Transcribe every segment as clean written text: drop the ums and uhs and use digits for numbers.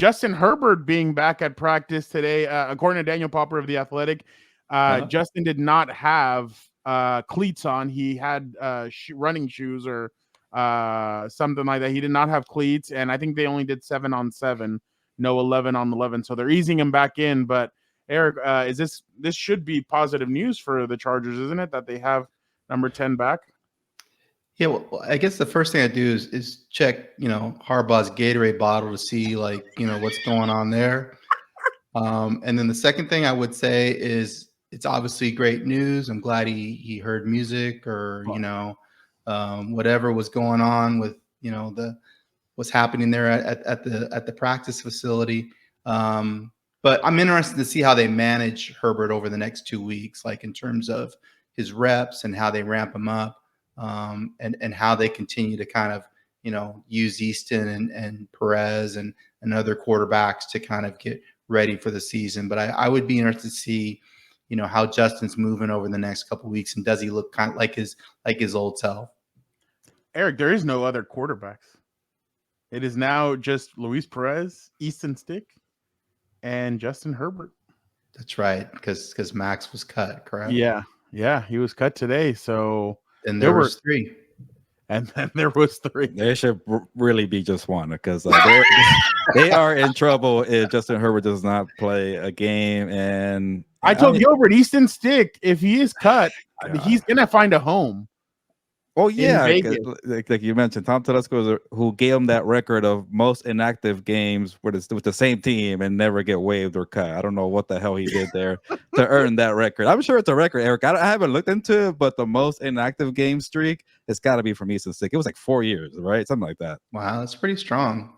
Justin Herbert being back at practice today, according to Daniel Popper of The Athletic, Justin did not have cleats on. He had running shoes or something like that. He did not have cleats, and I think they only did 7-on-7, no 11-on-11. So they're easing him back in. But Eric, this should be positive news for the Chargers, isn't it? That they have number 10 back. Yeah, well, I guess the first thing I do is check, Harbaugh's Gatorade bottle to see, what's going on there. And then the second thing I would say is it's obviously great news. I'm glad he heard music or, whatever was going on with, what's happening there at the practice facility. But I'm interested to see how they manage Herbert over the next 2 weeks, like in terms of his reps and how they ramp him up. And how they continue to kind of, use Easton and Perez and other quarterbacks to kind of get ready for the season. But I would be interested to see, how Justin's moving over the next couple of weeks, and does he look kind of like his old self? Eric, there is no other quarterbacks. It is now just Luis Perez, Easton Stick, and Justin Herbert. That's right, because Max was cut, correct? Yeah, he was cut today. So. And there was 3. And then there was 3. There should really be just one, because they are in trouble if Justin Herbert does not play a game. And I told Gilbert, Easton Stick, if he is cut, he's going to find a home. Oh, yeah. Like you mentioned, Tom Telesco, who gave him that record of most inactive games with the same team and never get waived or cut. I don't know what the hell he did there to earn that record. I'm sure it's a record, Eric. I haven't looked into it, but the most inactive game streak, it's got to be from Easton Stick. It was like 4 years, right? Something like that. Wow, that's pretty strong.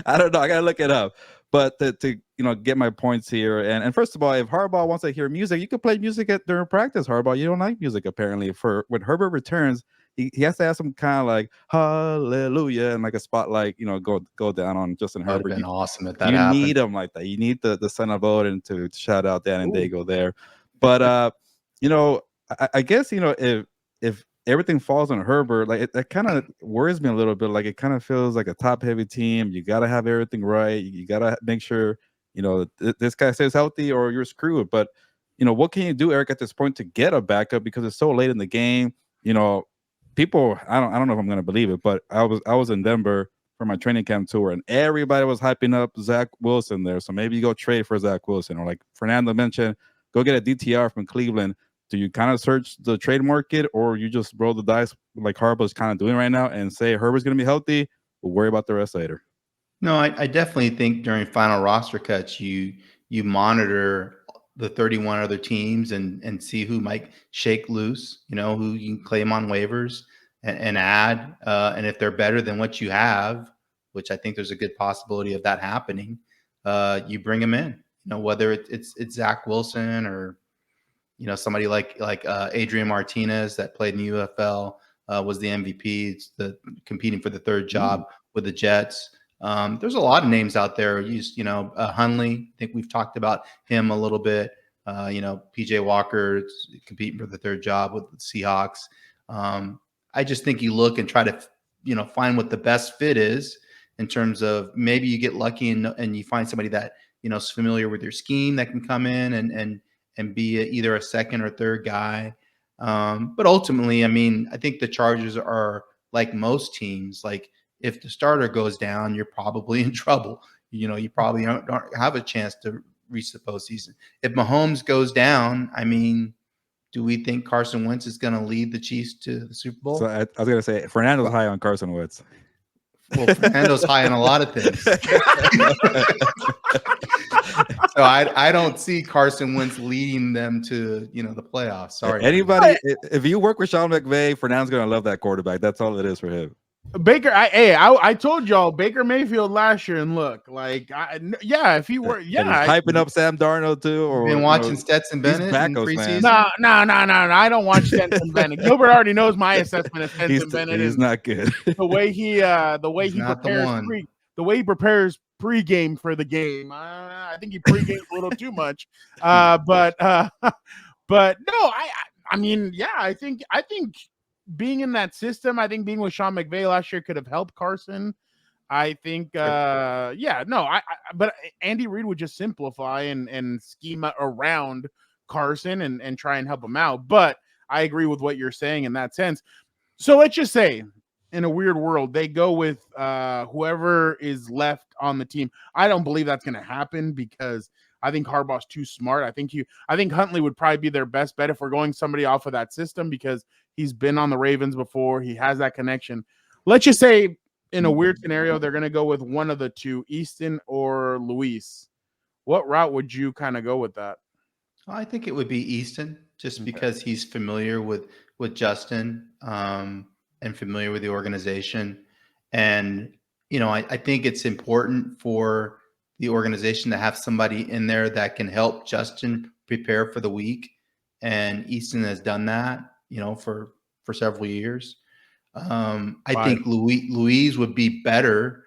I don't know. I got to look it up. But to get my points here, and first of all, if Harbaugh wants to hear music, you can play music during practice. Harbaugh, you don't like music apparently. When Herbert returns, he has to have some kind of like hallelujah and like a spotlight, go down on Justin Herbert. Would have been awesome if that happened. You need him like that. You need the son of Odin to shout out Dan and Dago there. But I guess if everything falls on Herbert, like that kind of worries me a little bit. Like it kind of feels like a top-heavy team. You got to have everything right. You got to make sure, this guy stays healthy or you're screwed. But, what can you do, Eric, at this point to get a backup because it's so late in the game? People, I don't know if I'm going to believe it, but I was in Denver for my training camp tour, and everybody was hyping up Zach Wilson there. So maybe you go trade for Zach Wilson, or like Fernando mentioned, go get a DTR from Cleveland. Do you kind of search the trade market, or you just roll the dice like Harbaugh's kind of doing right now and say Herbert's going to be healthy? We'll worry about the rest later. No, I definitely think during final roster cuts, you monitor the 31 other teams and see who might shake loose, who you can claim on waivers and add. And if they're better than what you have, which I think there's a good possibility of that happening, you bring them in, whether it's Zach Wilson or, somebody like Adrian Martinez that played in the UFL, was the MVP. It's competing for the third job with the Jets. There's a lot of names out there. Hundley, I think we've talked about him a little bit. PJ Walker competing for the third job with the Seahawks. I just think you look and try to, find what the best fit is in terms of maybe you get lucky and you find somebody that, is familiar with your scheme that can come in and be either a second or third guy. But ultimately, I think the Chargers are like most teams. Like if the starter goes down, you're probably in trouble. You probably don't have a chance to reach the postseason. If Mahomes goes down, do we think Carson Wentz is going to lead the Chiefs to the Super Bowl? So I was going to say Fernando's high on Carson Wentz. Well, Fernando's high on a lot of things. So I don't see Carson Wentz leading them to, the playoffs. Sorry. Anybody, if you work with Sean McVay, Fernando's going to love that quarterback. That's all it is for him. Baker, I told y'all Baker Mayfield last year, and look, if he were, hyping up Sam Darnold too. Or been watching Stetson Bennett in preseason. No, I don't watch Stetson Bennett. Gilbert already knows my assessment of Stetson Bennett. He's not good. The way he prepares pregame for the game. I think he pregames a little too much. But no, I think being in that system, I think being with Sean McVay last year could have helped Carson. I think, but Andy Reid would just simplify and scheme around Carson and try and help him out. But I agree with what you're saying in that sense. So let's just say, in a weird world, they go with whoever is left on the team. I don't believe that's going to happen because I think Harbaugh's too smart. I think Huntley would probably be their best bet if we're going somebody off of that system because he's been on the Ravens before. He has that connection. Let's just say, in a weird scenario, they're going to go with one of the two, Easton or Luis. What route would you kind of go with that? I think it would be Easton, just because he's familiar with Justin and familiar with the organization. And, I think it's important for the organization to have somebody in there that can help Justin prepare for the week. And Easton has done that, for several years. I think Luis would be better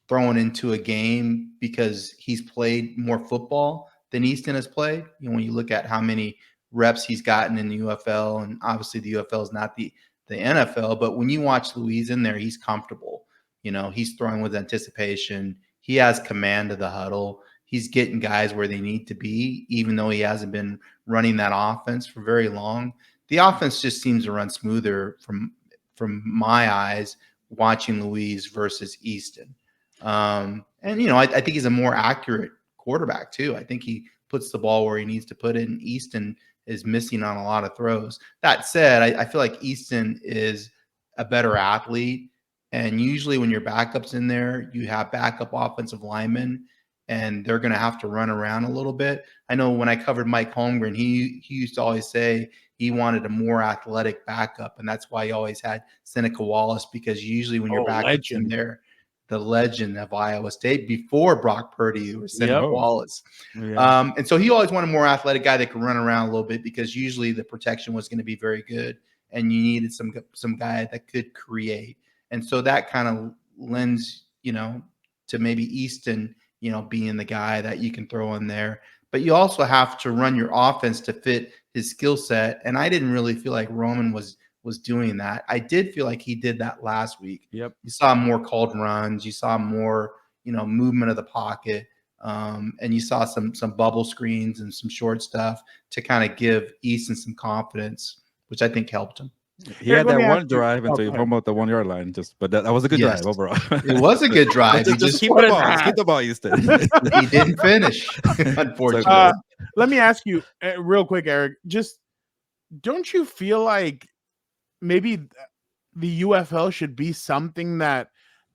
thrown into a game because he's played more football than Easton has played. When you look at how many reps he's gotten in the UFL, and obviously the UFL is not the NFL, but when you watch Luis in there, he's comfortable. He's throwing with anticipation. He has command of the huddle. He's getting guys where they need to be, even though he hasn't been running that offense for very long. The offense just seems to run smoother from my eyes watching Luis versus Easton. I think he's a more accurate quarterback too. I think he puts the ball where he needs to put it, and Easton is missing on a lot of throws. That said, I feel like Easton is a better athlete, and usually when your backup's in there, you have backup offensive linemen, and they're going to have to run around a little bit. I know when I covered Mike Holmgren, he used to always say he wanted a more athletic backup, and that's why he always had Seneca Wallace, because usually when your backup's in there, the legend of Iowa State before Brock Purdy or Seneca Wallace. Yeah. And so he always wanted a more athletic guy that could run around a little bit, because usually the protection was going to be very good and you needed some guy that could create. And so that kind of lends, to maybe Easton, being the guy that you can throw in there. But you also have to run your offense to fit his skill set. And I didn't really feel like Roman was doing that. I did feel like he did that last week. Yep. You saw more called runs. You saw more, movement of the pocket. And you saw some bubble screens and some short stuff to kind of give Easton some confidence, which I think helped him. He had that one drive until you home out the 1 yard line. But that was a good drive overall. It was a good drive. just keep the ball, Easton. He didn't finish, unfortunately. Let me ask you real quick, Eric. Just don't you feel like maybe the UFL should be something that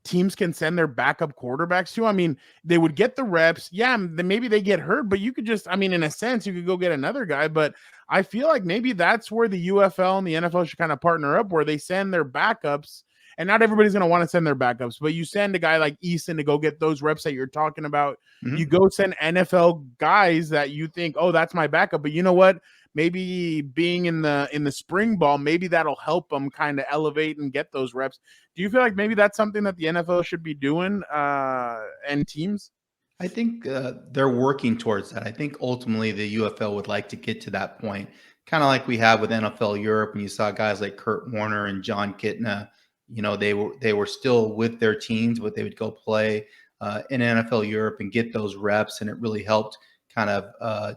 teams can send their backup quarterbacks to? I mean, they would get the reps. Yeah, maybe they get hurt, but you could just, in a sense, you could go get another guy. But I feel like maybe that's where the UFL and the NFL should kind of partner up, where they send their backups. And not everybody's going to want to send their backups, but you send a guy like Easton to go get those reps that you're talking about. Mm-hmm. You go send NFL guys that you think, oh, that's my backup. But you know what? Maybe being in the spring ball, maybe that'll help them kind of elevate and get those reps. Do you feel like maybe that's something that the NFL should be doing and teams? I think they're working towards that. I think ultimately the UFL would like to get to that point, kind of like we have with NFL Europe, and you saw guys like Kurt Warner and John Kitna. They were still with their teams, but they would go play in NFL Europe and get those reps, and it really helped kind of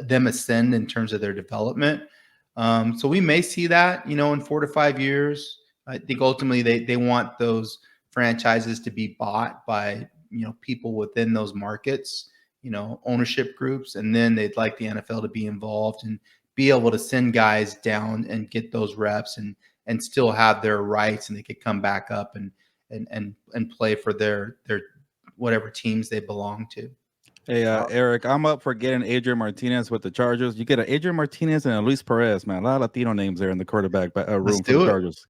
them ascend in terms of their development. So we may see that, in 4 to 5 years. I think ultimately they want those franchises to be bought by, people within those markets, ownership groups. And then they'd like the NFL to be involved and be able to send guys down and get those reps and still have their rights, and they could come back up and play for their whatever teams they belong to. Hey, Eric, I'm up for getting Adrian Martinez with the Chargers. You get an Adrian Martinez and a Luis Perez, man. A lot of Latino names there in the quarterback room for the Chargers.